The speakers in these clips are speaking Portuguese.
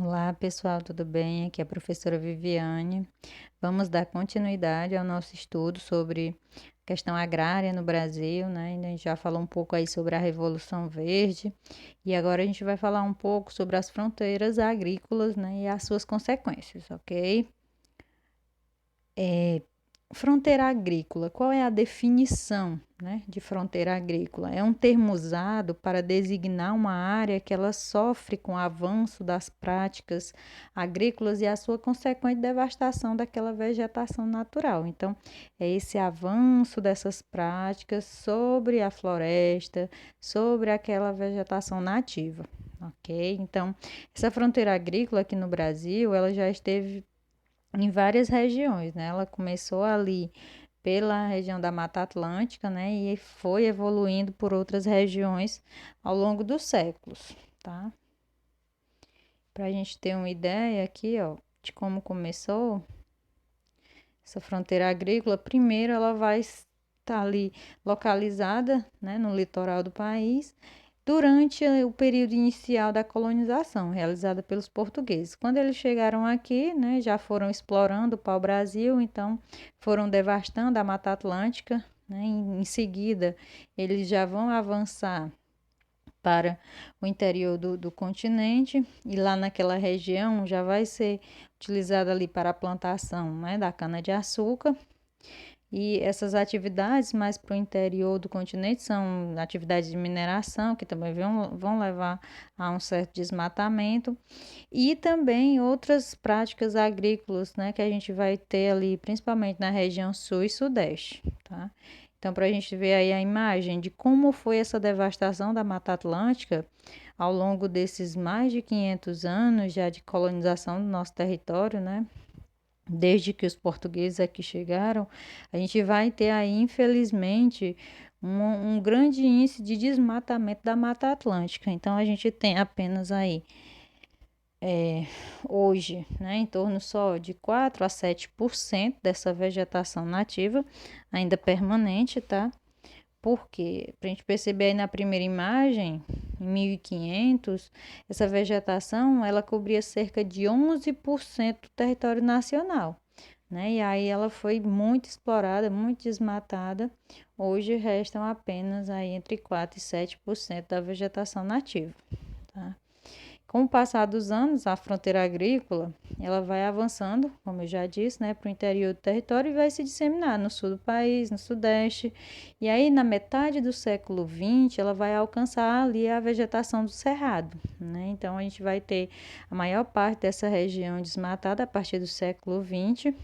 Olá, pessoal, tudo bem? Aqui é a professora Viviane. Vamos dar continuidade ao nosso estudo sobre questão agrária no Brasil, né? A gente já falou um pouco aí sobre a Revolução Verde e agora a gente vai falar um pouco sobre as fronteiras agrícolas, né? E as suas consequências, ok? Fronteira agrícola, qual é a definição, né, de fronteira agrícola? É um termo usado para designar uma área que ela sofre com o avanço das práticas agrícolas e a sua consequente devastação daquela vegetação natural. Então, é esse avanço dessas práticas sobre a floresta, sobre aquela vegetação nativa. Ok? Então, essa fronteira agrícola aqui no Brasil, ela já esteve em várias regiões, né? Ela começou ali pela região da Mata Atlântica, né? E foi evoluindo por outras regiões ao longo dos séculos, tá? Para a gente ter uma ideia aqui, ó, de como começou essa fronteira agrícola, primeiro ela vai estar ali localizada, né, no litoral do país, durante o período inicial da colonização, realizada pelos portugueses. Quando eles chegaram aqui, né, já foram explorando o pau-brasil, então foram devastando a Mata Atlântica, né, em seguida eles já vão avançar para o interior do continente e lá naquela região já vai ser utilizada ali para a plantação, né, da cana-de-açúcar. E essas atividades mais para o interior do continente são atividades de mineração, que também vão levar a um certo desmatamento, e também outras práticas agrícolas, né, que a gente vai ter ali, principalmente na região sul e sudeste, tá? Então, para a gente ver aí a imagem de como foi essa devastação da Mata Atlântica ao longo desses mais de 500 anos já de colonização do nosso território, né? Desde que os portugueses aqui chegaram, a gente vai ter aí, infelizmente, um grande índice de desmatamento da Mata Atlântica. Então, a gente tem apenas aí, hoje, né, em torno só de 4 a 7% dessa vegetação nativa ainda permanente, tá? Porque, para a gente perceber aí na primeira imagem, em 1500, essa vegetação ela cobria cerca de 11% do território nacional, né? E aí ela foi muito explorada, muito desmatada. Hoje restam apenas aí entre 4 e 7% da vegetação nativa, tá? Com o passar dos anos, a fronteira agrícola, ela vai avançando, como eu já disse, né, para o interior do território e vai se disseminar no sul do país, no sudeste. E aí, na metade do século XX, ela vai alcançar ali a vegetação do cerrado, né? Então, a gente vai ter a maior parte dessa região desmatada a partir do século XX,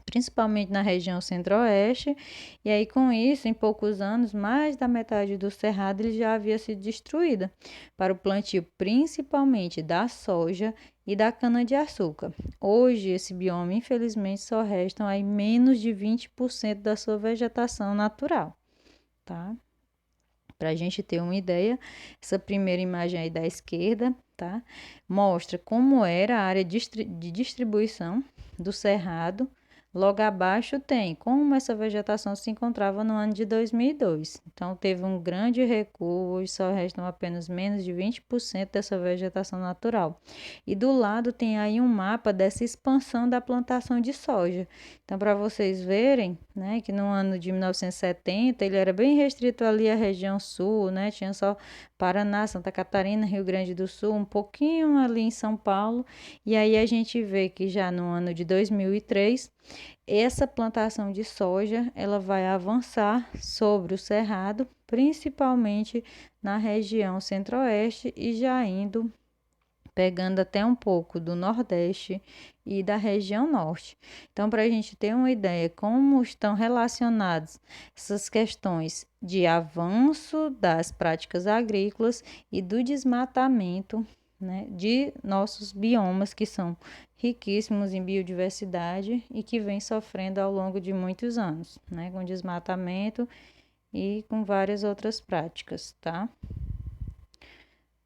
principalmente na região centro-oeste, e aí com isso, em poucos anos, mais da metade do cerrado ele já havia sido destruída para o plantio principalmente da soja e da cana-de-açúcar. Hoje, esse bioma, infelizmente, só restam aí menos de 20% da sua vegetação natural, tá? Para a gente ter uma ideia, essa primeira imagem aí da esquerda, tá? Mostra como era a área de distribuição do cerrado. Logo abaixo tem como essa vegetação se encontrava no ano de 2002. Então, teve um grande recuo e só restam apenas menos de 20% dessa vegetação natural. E do lado tem aí um mapa dessa expansão da plantação de soja. Então, para vocês verem, né, que no ano de 1970 ele era bem restrito ali à região sul, né, tinha só Paraná, Santa Catarina, Rio Grande do Sul, um pouquinho ali em São Paulo, e aí a gente vê que já no ano de 2003 essa plantação de soja ela vai avançar sobre o cerrado, principalmente na região centro-oeste e já indo pegando até um pouco do Nordeste e da região Norte. Então, para a gente ter uma ideia como estão relacionadas essas questões de avanço das práticas agrícolas e do desmatamento, né, de nossos biomas que são riquíssimos em biodiversidade e que vem sofrendo ao longo de muitos anos, né, com desmatamento e com várias outras práticas, tá?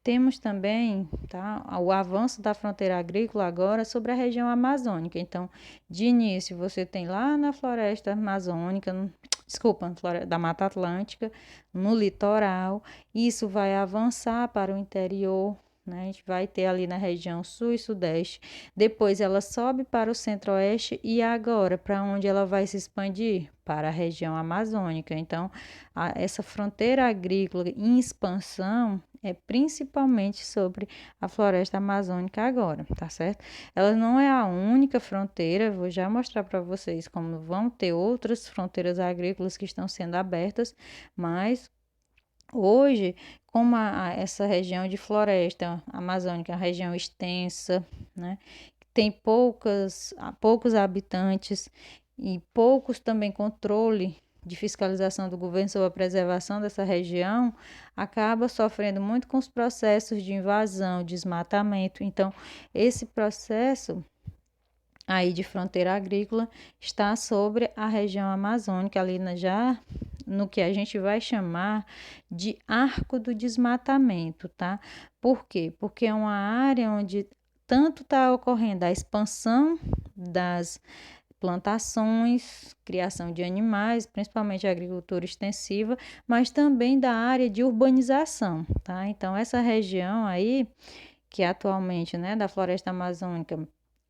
Temos também, tá, o avanço da fronteira agrícola agora sobre a região amazônica. Então, de início, você tem lá na floresta amazônica, desculpa, da Mata Atlântica, no litoral. Isso vai avançar para o interior, né? A gente vai ter ali na região sul e sudeste. Depois ela sobe para o centro-oeste e agora para onde ela vai se expandir? Para a região amazônica. Então, essa fronteira agrícola em expansão é principalmente sobre a floresta amazônica agora, tá certo? Ela não é a única fronteira, vou já mostrar para vocês como vão ter outras fronteiras agrícolas que estão sendo abertas, mas hoje, como essa região de floresta amazônica é uma região extensa, né? Tem poucos habitantes e poucos também controle de fiscalização do governo sobre a preservação dessa região, acaba sofrendo muito com os processos de invasão, desmatamento. Então, esse processo aí de fronteira agrícola está sobre a região amazônica, ali já no que a gente vai chamar de arco do desmatamento, tá? Por quê? Porque é uma área onde tanto está ocorrendo a expansão das plantações, criação de animais, principalmente a agricultura extensiva, mas também da área de urbanização, tá? Então, essa região aí, que atualmente, né, da floresta amazônica,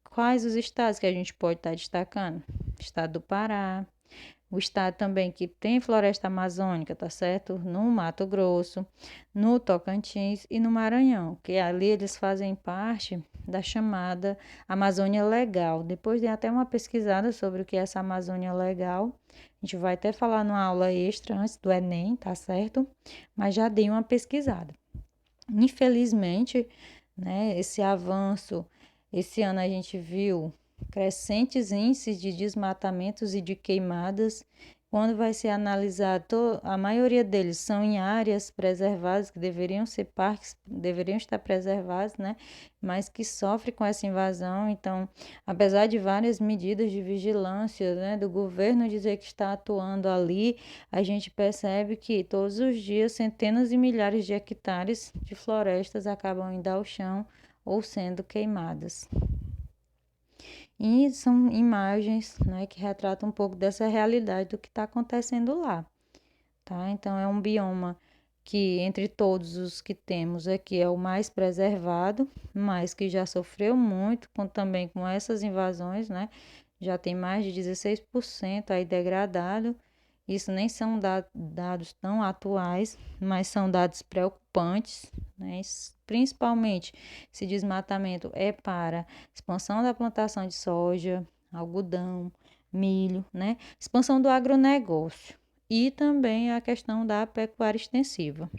quais os estados que a gente pode estar destacando? Estado do Pará, o estado também que tem floresta amazônica, tá certo? No Mato Grosso, no Tocantins e no Maranhão, que ali eles fazem parte da chamada Amazônia Legal. Depois tem até uma pesquisada sobre o que é essa Amazônia Legal. A gente vai até falar numa aula extra antes do Enem, tá certo? Mas já dei uma pesquisada. Infelizmente, né, esse avanço, esse ano a gente viu crescentes índices de desmatamentos e de queimadas. Quando vai ser analisado, a maioria deles são em áreas preservadas, que deveriam ser parques, deveriam estar preservados, né? Mas que sofrem com essa invasão. Então, apesar de várias medidas de vigilância, né, do governo dizer que está atuando ali, a gente percebe que todos os dias centenas e milhares de hectares de florestas acabam indo ao chão ou sendo queimadas. E são imagens, né, que retratam um pouco dessa realidade do que está acontecendo lá, tá? Então, é um bioma que, entre todos os que temos aqui, é o mais preservado, mas que já sofreu muito também com essas invasões, né? Já tem mais de 16% aí degradado. Isso nem são dados tão atuais, mas são dados preocupantes, né? Principalmente se desmatamento é para expansão da plantação de soja, algodão, milho, né? Expansão do agronegócio e também a questão da pecuária extensiva.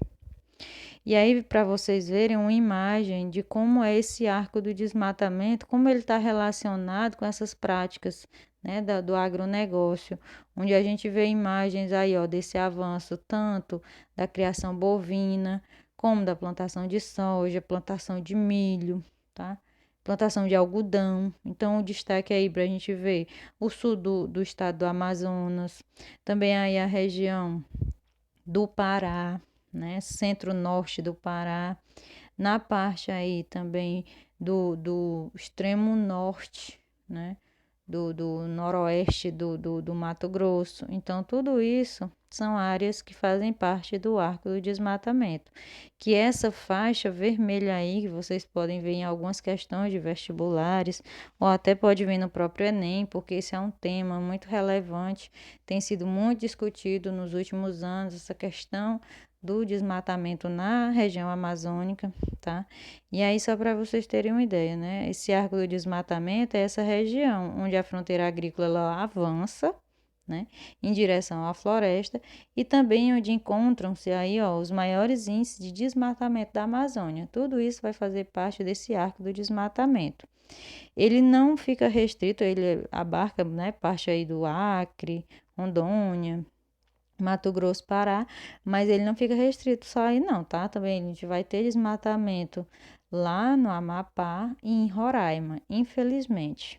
E aí, para vocês verem uma imagem de como é esse arco do desmatamento, como ele está relacionado com essas práticas, né, do agronegócio, onde a gente vê imagens aí, ó, desse avanço tanto da criação bovina, como da plantação de soja, plantação de milho, tá? Plantação de algodão. Então, o destaque aí para a gente ver o sul do estado do Amazonas, também aí a região do Pará, né? Centro-norte do Pará, na parte aí também do extremo norte, né? Do noroeste do Mato Grosso. Então, tudo isso são áreas que fazem parte do arco do desmatamento. Que essa faixa vermelha aí, que vocês podem ver em algumas questões de vestibulares, ou até pode ver no próprio Enem, porque esse é um tema muito relevante, tem sido muito discutido nos últimos anos, essa questão do desmatamento na região amazônica, tá? E aí, só para vocês terem uma ideia, né? Esse arco do desmatamento é essa região onde a fronteira agrícola ela avança, né, em direção à floresta e também onde encontram-se aí, ó, os maiores índices de desmatamento da Amazônia. Tudo isso vai fazer parte desse arco do desmatamento. Ele não fica restrito, ele abarca, né, parte aí do Acre, Rondônia, Mato Grosso, Pará, mas ele não fica restrito só aí não, tá? Também a gente vai ter desmatamento lá no Amapá e em Roraima, infelizmente.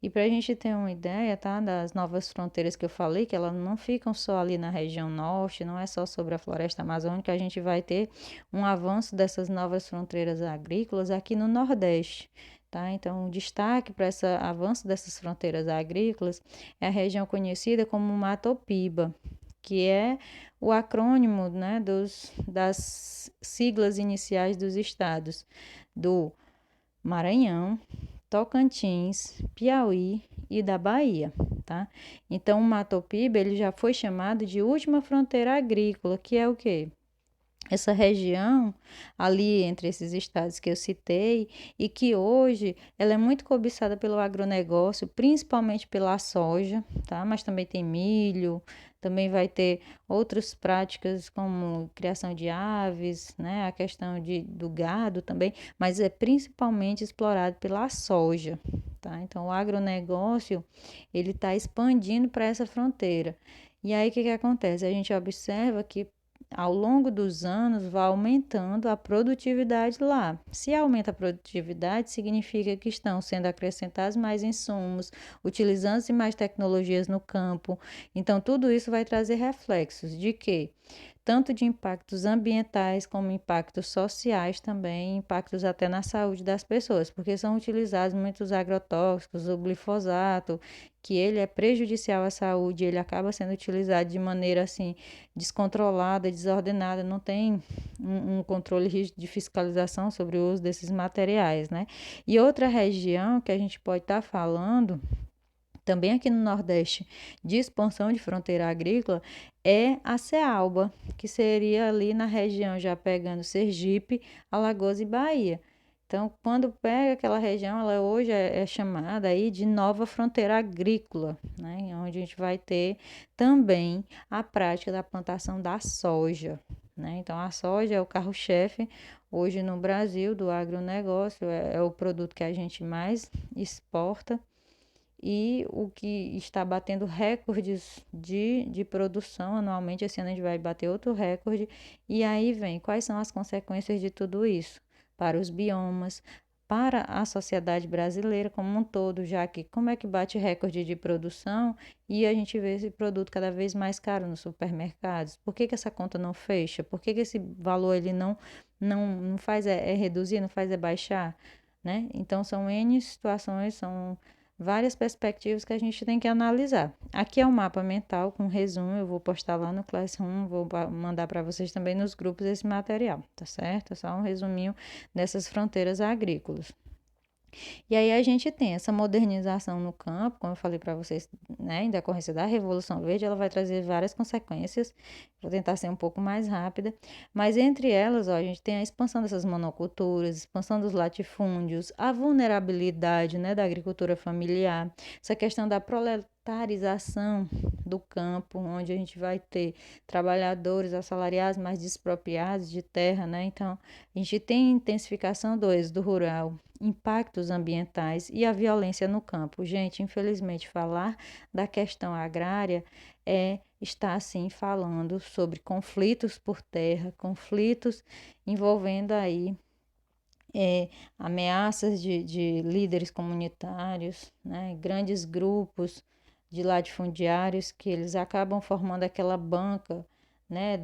E para a gente ter uma ideia, tá, das novas fronteiras que eu falei, que elas não ficam só ali na região norte, não é só sobre a floresta amazônica, a gente vai ter um avanço dessas novas fronteiras agrícolas aqui no Nordeste. Tá? Então, o destaque para esse avanço dessas fronteiras agrícolas é a região conhecida como Mato Piba, que é o acrônimo, né, das siglas iniciais dos estados do Maranhão, Tocantins, Piauí e da Bahia, tá? Então, o Mato Piba, ele já foi chamado de última fronteira agrícola, que é o quê? Essa região ali entre esses estados que eu citei e que hoje ela é muito cobiçada pelo agronegócio, principalmente pela soja, tá? Mas também tem milho, também vai ter outras práticas como criação de aves, né? A questão do gado também, mas é principalmente explorado pela soja, tá? Então o agronegócio ele está expandindo para essa fronteira. E aí o que acontece? A gente observa que ao longo dos anos vai aumentando a produtividade lá. Se aumenta a produtividade, significa que estão sendo acrescentados mais insumos, utilizando-se mais tecnologias no campo. Então, tudo isso vai trazer reflexos de quê? Tanto de impactos ambientais como impactos sociais também, impactos até na saúde das pessoas, porque são utilizados muitos agrotóxicos, o glifosato, que ele é prejudicial à saúde, ele acaba sendo utilizado de maneira assim descontrolada, desordenada, não tem um controle rígido de fiscalização sobre o uso desses materiais, né? E outra região que a gente pode estar falando também aqui no Nordeste, de expansão de fronteira agrícola, é a Cealba, que seria ali na região já pegando Sergipe, Alagoas e Bahia. Então, quando pega aquela região, ela hoje é chamada aí de nova fronteira agrícola, né? Onde a gente vai ter também a prática da plantação da soja, né? Então, a soja é o carro-chefe hoje no Brasil do agronegócio, é o produto que a gente mais exporta e o que está batendo recordes de produção anualmente. Esse ano a gente vai bater outro recorde. E aí vem quais são as consequências de tudo isso para os biomas, para a sociedade brasileira como um todo, já que como é que bate recorde de produção e a gente vê esse produto cada vez mais caro nos supermercados? Por que essa conta não fecha? Por que esse valor ele não faz reduzir, não faz baixar? Né? Então são N situações, são várias perspectivas que a gente tem que analisar. Aqui é um mapa mental com resumo, eu vou postar lá no Classroom, vou mandar para vocês também nos grupos esse material, tá certo? É só um resuminho dessas fronteiras agrícolas. E aí a gente tem essa modernização no campo, como eu falei para vocês, né, em decorrência da Revolução Verde, ela vai trazer várias consequências. Vou tentar ser um pouco mais rápida, mas entre elas, ó, a gente tem a expansão dessas monoculturas, expansão dos latifúndios, a vulnerabilidade, né, da agricultura familiar, essa questão da proletarização do campo, onde a gente vai ter trabalhadores assalariados mais despropriados de terra, né? Então, a gente tem intensificação do êxodo rural, impactos ambientais e a violência no campo. Gente, infelizmente, falar da questão agrária está assim falando sobre conflitos por terra, conflitos envolvendo aí ameaças de líderes comunitários, né, grandes grupos de latifundiários que eles acabam formando aquela banca, né,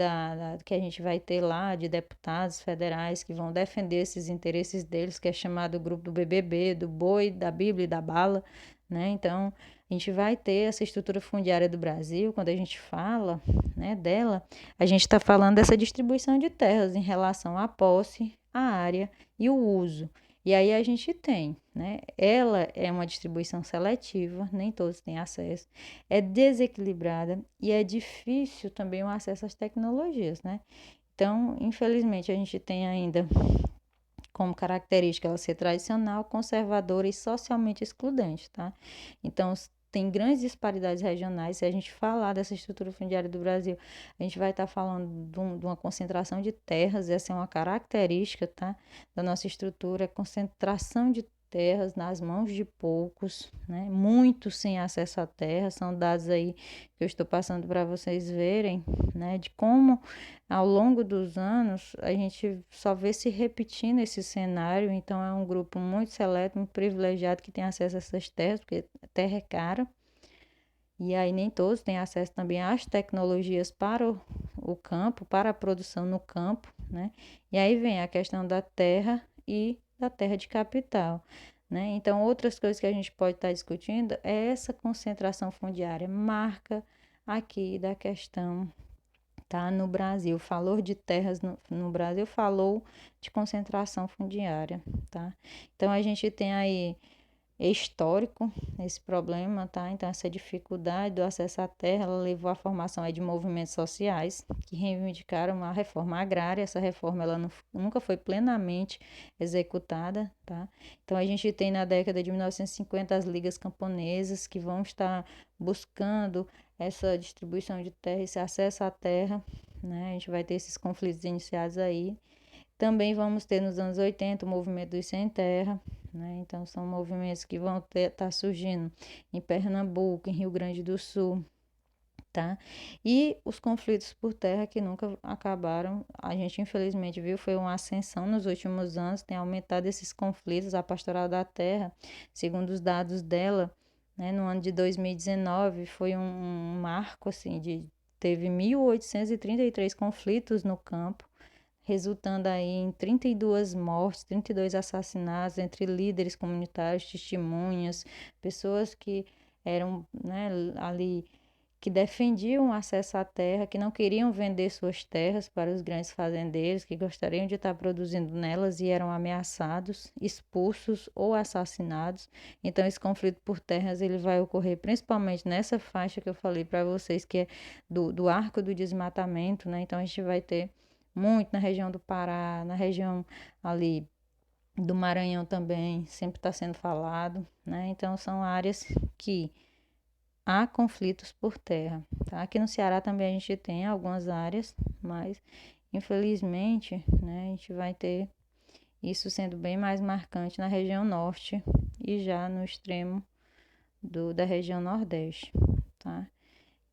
que a gente vai ter lá de deputados federais que vão defender esses interesses deles, que é chamado grupo do BBB, do boi, da Bíblia e da bala, né? Então, a gente vai ter essa estrutura fundiária do Brasil, quando a gente fala, né, dela, a gente está falando dessa distribuição de terras em relação à posse, à área e o uso. E aí a gente tem, né? Ela é uma distribuição seletiva, nem todos têm acesso, é desequilibrada e é difícil também o acesso às tecnologias, né? Então, infelizmente, a gente tem ainda como característica ela ser tradicional, conservadora e socialmente excludente, tá? Então, tem grandes disparidades regionais. Se a gente falar dessa estrutura fundiária do Brasil, a gente vai estar falando de uma concentração de terras, essa é uma característica, tá? Da nossa estrutura, concentração de terras nas mãos de poucos, né? Muitos sem acesso à terra, são dados aí que eu estou passando para vocês verem, né? De como ao longo dos anos a gente só vê se repetindo esse cenário. Então é um grupo muito seleto, muito privilegiado que tem acesso a essas terras, porque a terra é cara. E aí nem todos têm acesso também às tecnologias para o campo, para a produção no campo, né? E aí vem a questão da terra e da terra de capital, né? Então, outras coisas que a gente pode estar discutindo é essa concentração fundiária marca aqui da questão, tá? No Brasil, falou de terras no Brasil, falou de concentração fundiária, tá? Então, a gente tem aí histórico esse problema, tá? Então, essa dificuldade do acesso à terra, ela levou à formação aí de movimentos sociais que reivindicaram a reforma agrária. Essa reforma, ela nunca foi plenamente executada, tá? Então, a gente tem na década de 1950 as ligas camponesas que vão estar buscando essa distribuição de terra, esse acesso à terra, né? A gente vai ter esses conflitos iniciados aí. Também vamos ter nos anos 80 o movimento dos sem terra, né? Então são movimentos que vão estar surgindo em Pernambuco, em Rio Grande do Sul, tá? E os conflitos por terra que nunca acabaram, a gente infelizmente viu, foi uma ascensão nos últimos anos, tem aumentado esses conflitos. A Pastoral da Terra, segundo os dados dela, né, no ano de 2019, foi um marco, assim, teve 1.833 conflitos no campo, resultando aí em 32 mortes, 32 assassinatos entre líderes comunitários, testemunhas, pessoas que eram, né, ali, que defendiam o acesso à terra, que não queriam vender suas terras para os grandes fazendeiros, que gostariam de estar produzindo nelas e eram ameaçados, expulsos ou assassinados. Então, esse conflito por terras ele vai ocorrer principalmente nessa faixa que eu falei para vocês, que é do arco do desmatamento, né? Então, a gente vai ter muito na região do Pará, na região ali do Maranhão também, sempre está sendo falado, né? Então, são áreas que há conflitos por terra, tá? Aqui no Ceará também a gente tem algumas áreas, mas infelizmente, né, a gente vai ter isso sendo bem mais marcante na região norte e já no extremo da região nordeste, tá?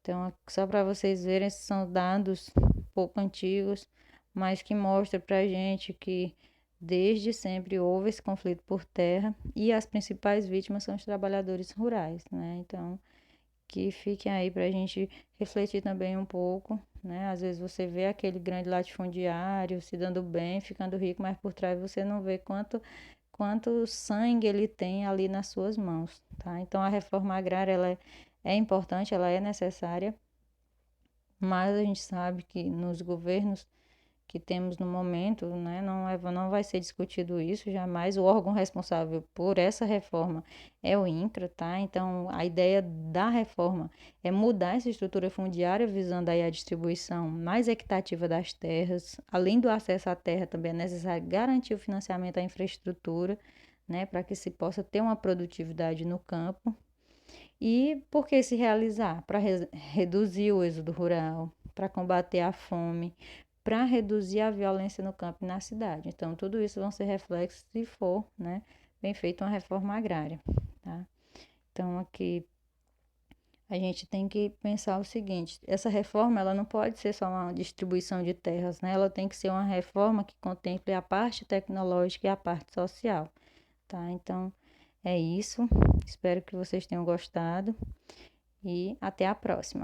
Então, só para vocês verem, esses são dados um pouco antigos, mas que mostram para a gente que desde sempre houve esse conflito por terra e as principais vítimas são os trabalhadores rurais, né? Então, que fiquem aí para a gente refletir também um pouco, né? Às vezes você vê aquele grande latifundiário se dando bem, ficando rico, mas por trás você não vê quanto sangue ele tem ali nas suas mãos, tá? Então a reforma agrária é importante, ela é necessária, mas a gente sabe que nos governos que temos no momento, né, não vai ser discutido isso jamais. O órgão responsável por essa reforma é o INCRA, tá? Então, a ideia da reforma é mudar essa estrutura fundiária, visando aí a distribuição mais equitativa das terras. Além do acesso à terra, também é necessário garantir o financiamento à infraestrutura, né, para que se possa ter uma produtividade no campo. E por que se realizar? Para reduzir o êxodo rural, para combater a fome, para reduzir a violência no campo e na cidade. Então, tudo isso vão ser reflexos se for, né, bem feita uma reforma agrária, tá? Então, aqui a gente tem que pensar o seguinte: essa reforma ela não pode ser só uma distribuição de terras, né? Ela tem que ser uma reforma que contemple a parte tecnológica e a parte social, tá? Então, é isso. Espero que vocês tenham gostado e até a próxima.